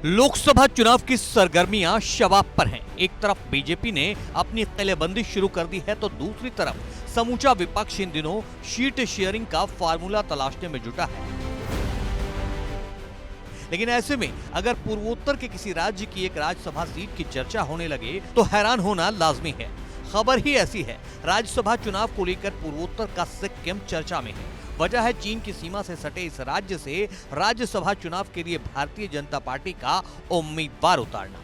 लोकसभा चुनाव की सरगर्मियां शबाब पर हैं। एक तरफ बीजेपी ने अपनी किलेबंदी शुरू कर दी है तो दूसरी तरफ समूचा विपक्ष इन दिनों शीट शेयरिंग का फार्मूला तलाशने में जुटा है। लेकिन ऐसे में अगर पूर्वोत्तर के किसी राज्य की एक राज्यसभा सीट की चर्चा होने लगे तो हैरान होना लाजमी है। खबर ही ऐसी है, राज्यसभा चुनाव को लेकर पूर्वोत्तर का सिक्किम चर्चा में है। वजह है चीन की सीमा से सटे इस राज्य से राज्यसभा चुनाव के लिए भारतीय जनता पार्टी का उम्मीदवार उतारना।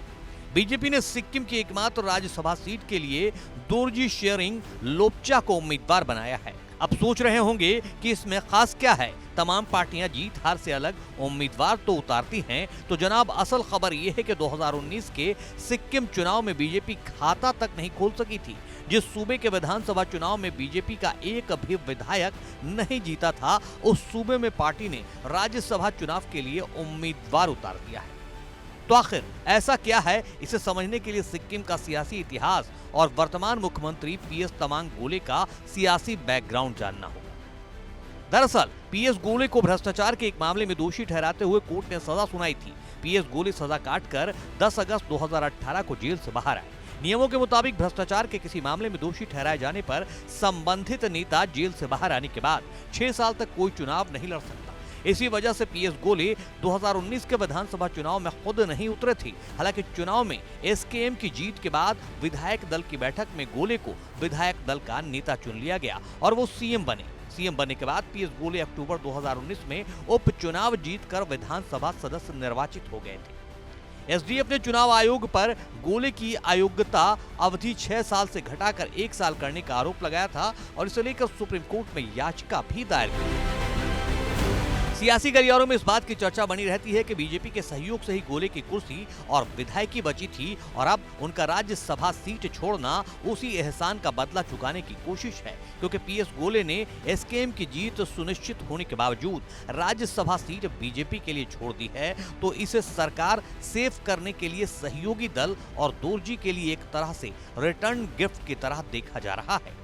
बीजेपी ने सिक्किम की एकमात्र राज्यसभा सीट के लिए दोरजी शेरिंग लोपचा को उम्मीदवार बनाया है। अब सोच रहे होंगे कि इसमें खास क्या है, तमाम पार्टियां जीत हार से अलग उम्मीदवार तो उतारती हैं। तो जनाब, असल खबर यह है कि 2019 के सिक्किम चुनाव में बीजेपी खाता तक नहीं खोल सकी थी। जिस सूबे के विधानसभा चुनाव में बीजेपी का एक भी विधायक नहीं जीता था, उस सूबे में पार्टी ने राज्यसभा चुनाव के लिए उम्मीदवार उतार दिया है। तो आखिर ऐसा क्या है, इसे समझने के लिए सिक्किम का सियासी इतिहास और वर्तमान मुख्यमंत्री पीएस तमांग गोले का सियासी बैकग्राउंड जानना होगा। दरअसल पीएस गोले को भ्रष्टाचार के एक मामले में दोषी ठहराते हुए कोर्ट ने सजा सुनाई थी। पीएस गोले सजा काटकर 10 अगस्त 2018 को जेल से बाहर आए। नियमों के मुताबिक भ्रष्टाचार के किसी मामले में दोषी ठहराए जाने पर संबंधित नेता जेल से बाहर आने के बाद 6 साल तक कोई चुनाव नहीं लड़ सकता। इसी वजह से पीएस गोले 2019 के विधानसभा चुनाव में खुद नहीं उतरे थे। हालांकि चुनाव में एसकेएम की जीत के बाद विधायक दल की बैठक में गोले को विधायक दल का नेता चुन लिया गया और वो सीएम बने। सीएम बनने के बाद पीएस गोले अक्टूबर 2019 में उपचुनाव जीतकर विधानसभा सदस्य निर्वाचित हो गए थे। एसडीएफ ने चुनाव आयोग पर गोले की अयोग्यता अवधि 6 साल से घटाकर 1 साल करने का आरोप लगाया था और इसे लेकर सुप्रीम कोर्ट में याचिका भी दायर की। सियासी गलियारों में इस बात की चर्चा बनी रहती है कि बीजेपी के सहयोग से ही गोले की कुर्सी और विधायकी बची थी और अब उनका राज्यसभा सीट छोड़ना उसी एहसान का बदला चुकाने की कोशिश है, क्योंकि पीएस गोले ने एसकेएम की जीत सुनिश्चित होने के बावजूद राज्यसभा सीट बीजेपी के लिए छोड़ दी है। तो इसे सरकार सेफ करने के लिए सहयोगी दल और दोरजी के लिए एक तरह से रिटर्न गिफ्ट की तरह देखा जा रहा है।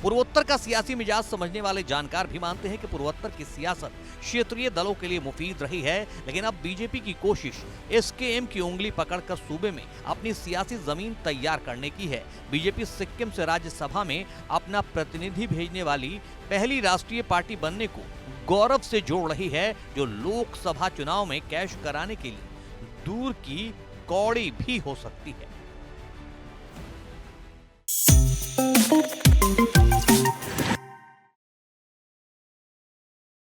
पूर्वोत्तर का सियासी मिजाज समझने वाले जानकार भी मानते हैं कि पूर्वोत्तर की सियासत क्षेत्रीय दलों के लिए मुफीद रही है, लेकिन अब बीजेपी की कोशिश एसकेएम की उंगली पकड़कर सूबे में अपनी सियासी जमीन तैयार करने की है। बीजेपी सिक्किम से राज्यसभा में अपना प्रतिनिधि भेजने वाली पहली राष्ट्रीय पार्टी बनने को गौरव से जोड़ रही है, जो लोकसभा चुनाव में कैश कराने के लिए दूर की कौड़ी भी हो सकती है।